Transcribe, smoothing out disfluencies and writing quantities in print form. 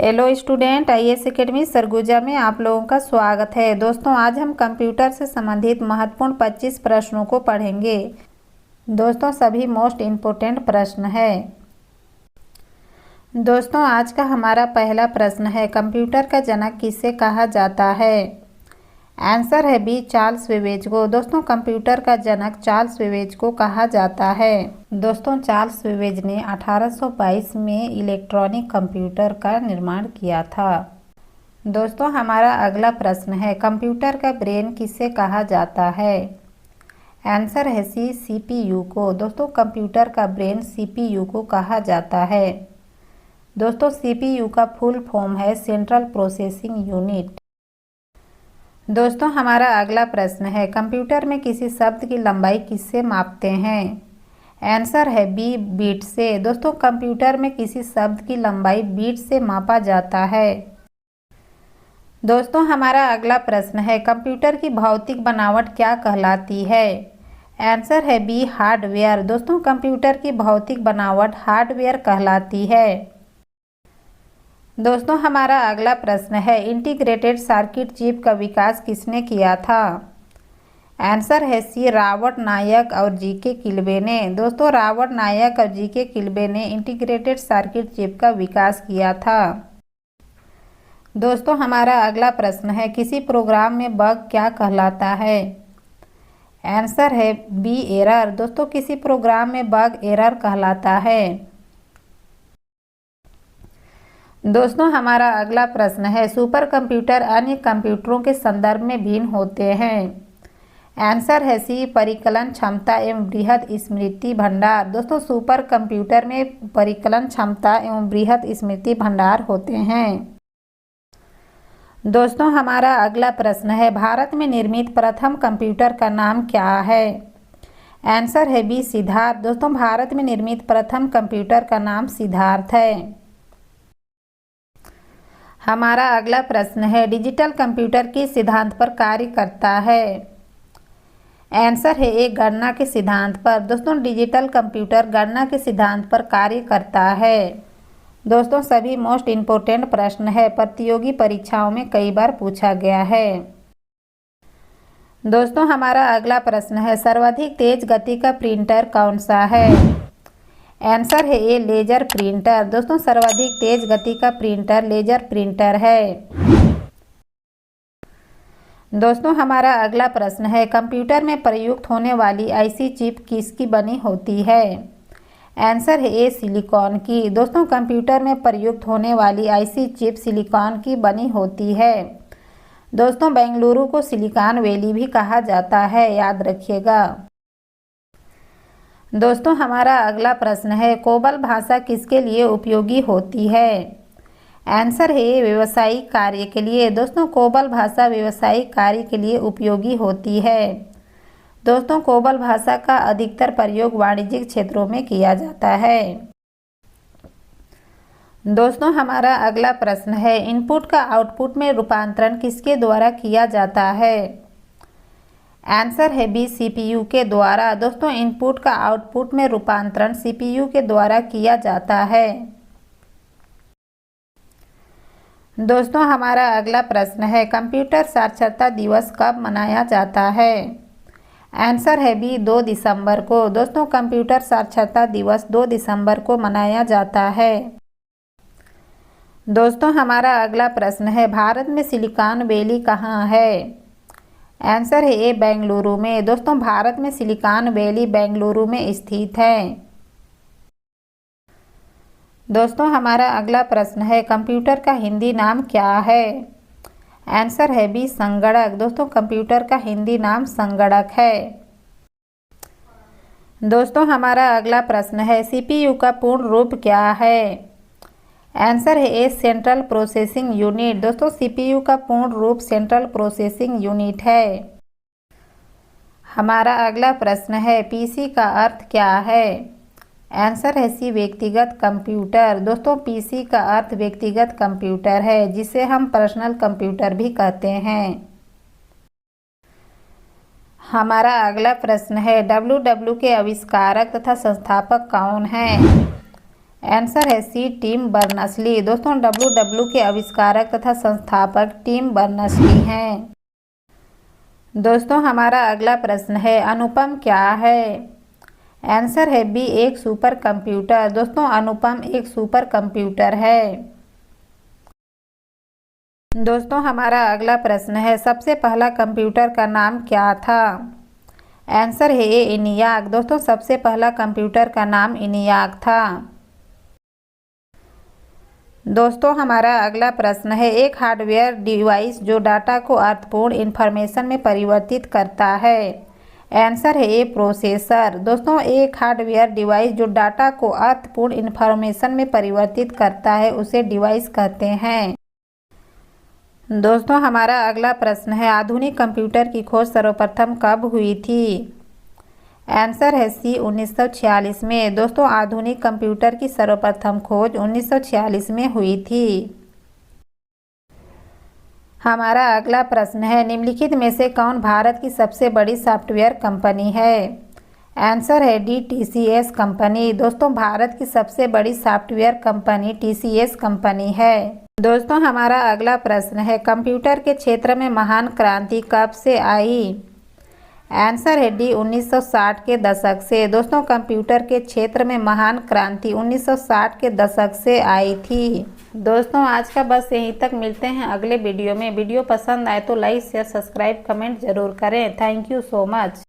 Hello student, IAS academy Surguja में आप लोगों का स्वागत है। दोस्तों, आज हम कंप्यूटर से संबंधित महत्वपूर्ण 25 प्रश्नों को पढ़ेंगे। दोस्तों, सभी मोस्ट इम्पोर्टेंट प्रश्न है। दोस्तों, आज का हमारा पहला प्रश्न है, कंप्यूटर का जनक किसे कहा जाता है? आंसर है बी, चार्ल्स बेबेज को। दोस्तों, कंप्यूटर का जनक चार्ल्स बेबेज को कहा जाता है। दोस्तों, चार्ल्स बेबेज ने 1822 में इलेक्ट्रॉनिक कंप्यूटर का निर्माण किया था। दोस्तों, हमारा अगला प्रश्न है, कंप्यूटर का ब्रेन किसे कहा जाता है? आंसर है सी, सीपीयू को। दोस्तों, कंप्यूटर का ब्रेन सीपीयू को कहा जाता है। दोस्तों, सीपीयू का फुल फॉर्म है सेंट्रल प्रोसेसिंग यूनिट। दोस्तों, हमारा अगला प्रश्न है, कंप्यूटर में किसी शब्द की लंबाई किससे मापते हैं? आंसर है बी, बीट से। दोस्तों, कंप्यूटर में किसी शब्द की लंबाई बीट से मापा जाता है। दोस्तों, हमारा अगला प्रश्न है, कंप्यूटर की भौतिक बनावट क्या कहलाती है? आंसर है बी, हार्डवेयर। दोस्तों, कंप्यूटर की भौतिक बनावट हार्डवेयर कहलाती है। दोस्तों, हमारा अगला प्रश्न है, इंटीग्रेटेड सर्किट चिप का विकास किसने किया था? आंसर है सी, रॉबर्ट नायक और जीके किल्बे ने। दोस्तों, रॉबर्ट नायक और जीके किल्बे ने इंटीग्रेटेड सर्किट चिप का विकास किया था। दोस्तों, हमारा अगला प्रश्न है, किसी प्रोग्राम में बग क्या कहलाता है? आंसर है बी, एरर। दोस्तों, किसी प्रोग्राम में बग एरर कहलाता है। दोस्तों, हमारा अगला प्रश्न है, सुपर कंप्यूटर अन्य कंप्यूटरों के संदर्भ में भिन्न होते हैं। आंसर है सी, परिकलन क्षमता एवं बृहद स्मृति भंडार। दोस्तों, सुपर कंप्यूटर में परिकलन क्षमता एवं बृहद स्मृति भंडार होते हैं। दोस्तों, हमारा अगला प्रश्न है, भारत में निर्मित प्रथम कंप्यूटर का नाम क्या है? आंसर है बी, सिद्धार्थ। दोस्तों, भारत में निर्मित प्रथम कंप्यूटर का नाम सिद्धार्थ है। हमारा अगला प्रश्न है, डिजिटल कंप्यूटर किस सिद्धांत पर कार्य करता है? आंसर है ए, गणना के सिद्धांत पर। दोस्तों, डिजिटल कंप्यूटर गणना के सिद्धांत पर कार्य करता है। दोस्तों, सभी मोस्ट इम्पोर्टेंट प्रश्न है, प्रतियोगी परीक्षाओं में कई बार पूछा गया है। दोस्तों, हमारा अगला प्रश्न है, सर्वाधिक तेज गति का प्रिंटर कौन सा है? आंसर है ए, लेजर प्रिंटर। दोस्तों, सर्वाधिक तेज गति का प्रिंटर लेजर प्रिंटर है। दोस्तों, हमारा अगला प्रश्न है, कंप्यूटर में प्रयुक्त होने वाली आईसी चिप किसकी बनी होती है? आंसर है ए, सिलिकॉन की। दोस्तों, कंप्यूटर में प्रयुक्त होने वाली आईसी चिप सिलिकॉन की बनी होती है। दोस्तों, बेंगलुरु को सिलिकॉन वैली भी कहा जाता है, याद रखिएगा। दोस्तों, हमारा अगला प्रश्न है, कोबल भाषा किसके लिए उपयोगी होती है? आंसर है व्यावसायिक कार्य के लिए। दोस्तों, कोबल भाषा व्यावसायिक कार्य के लिए उपयोगी होती है। दोस्तों, कोबल भाषा का अधिकतर प्रयोग वाणिज्यिक क्षेत्रों में किया जाता है। दोस्तों, हमारा अगला प्रश्न है, इनपुट का आउटपुट में रूपांतरण किसके द्वारा किया जाता है? आंसर है बी, सीपीयू के द्वारा। दोस्तों, इनपुट का आउटपुट में रूपांतरण सीपीयू के द्वारा किया जाता है। दोस्तों, हमारा अगला प्रश्न है, कंप्यूटर साक्षरता दिवस कब मनाया जाता है? आंसर है बी, 2 दिसंबर को। दोस्तों, कंप्यूटर साक्षरता दिवस 2 दिसंबर को मनाया जाता है। दोस्तों, हमारा अगला प्रश्न है, भारत में सिलिकॉन वैली कहाँ है? आंसर है ए, बेंगलुरु में। दोस्तों, भारत में सिलिकॉन वैली बेंगलुरु में स्थित है। दोस्तों, हमारा अगला प्रश्न है, कंप्यूटर का हिंदी नाम क्या है? आंसर है बी, संगणक। दोस्तों, कंप्यूटर का हिंदी नाम संगणक है। दोस्तों, हमारा अगला प्रश्न है, सीपीयू का पूर्ण रूप क्या है? आंसर है ए, सेंट्रल प्रोसेसिंग यूनिट। दोस्तों, सीपीयू का पूर्ण रूप सेंट्रल प्रोसेसिंग यूनिट है। हमारा अगला प्रश्न है, पीसी का अर्थ क्या है? आंसर है सी, व्यक्तिगत कंप्यूटर। दोस्तों, पीसी का अर्थ व्यक्तिगत कंप्यूटर है, जिसे हम पर्सनल कंप्यूटर भी कहते हैं। हमारा अगला प्रश्न है, डब्ल्यूडब्ल्यू के आविष्कारक तथा संस्थापक कौन हैं? आंसर है सी, टिम बर्नर्स-ली। दोस्तों डब्ल्यू के आविष्कारक तथा संस्थापक टिम बर्नर्स-ली हैं। दोस्तों हमारा अगला प्रश्न है, अनुपम क्या है? आंसर है बी, एक सुपर कंप्यूटर। दोस्तों अनुपम एक सुपर कंप्यूटर है। दोस्तों हमारा अगला प्रश्न है, सबसे पहला कंप्यूटर का नाम क्या था? आंसर है ए, इनियाक। दोस्तों सबसे पहला कंप्यूटर का नाम इनियाक था। दोस्तों हमारा अगला प्रश्न है, एक हार्डवेयर डिवाइस जो डाटा को अर्थपूर्ण इंफॉर्मेशन में परिवर्तित करता है। आंसर है ए, प्रोसेसर। दोस्तों एक हार्डवेयर डिवाइस जो डाटा को अर्थपूर्ण इंफॉर्मेशन में परिवर्तित करता है उसे डिवाइस कहते हैं। दोस्तों हमारा अगला प्रश्न है, आधुनिक कंप्यूटर की खोज सर्वप्रथम कब हुई थी? आंसर है सी, 1946 में। दोस्तों आधुनिक कंप्यूटर की सर्वप्रथम खोज 1946 में हुई थी। हमारा अगला प्रश्न है, निम्नलिखित में से कौन भारत की सबसे बड़ी सॉफ्टवेयर कंपनी है? आंसर है डी, टीसीएस कंपनी। दोस्तों भारत की सबसे बड़ी सॉफ्टवेयर कंपनी टीसीएस कंपनी है। दोस्तों हमारा अगला प्रश्न है, कंप्यूटर के क्षेत्र में महान क्रांति कब से आई? आंसर है डी, 1960 के दशक से। दोस्तों कंप्यूटर के क्षेत्र में महान क्रांति 1960 के दशक से आई थी। दोस्तों आज का बस यहीं तक, मिलते हैं अगले वीडियो में। वीडियो पसंद आए तो लाइक शेयर सब्सक्राइब कमेंट जरूर करें। Thank you so much.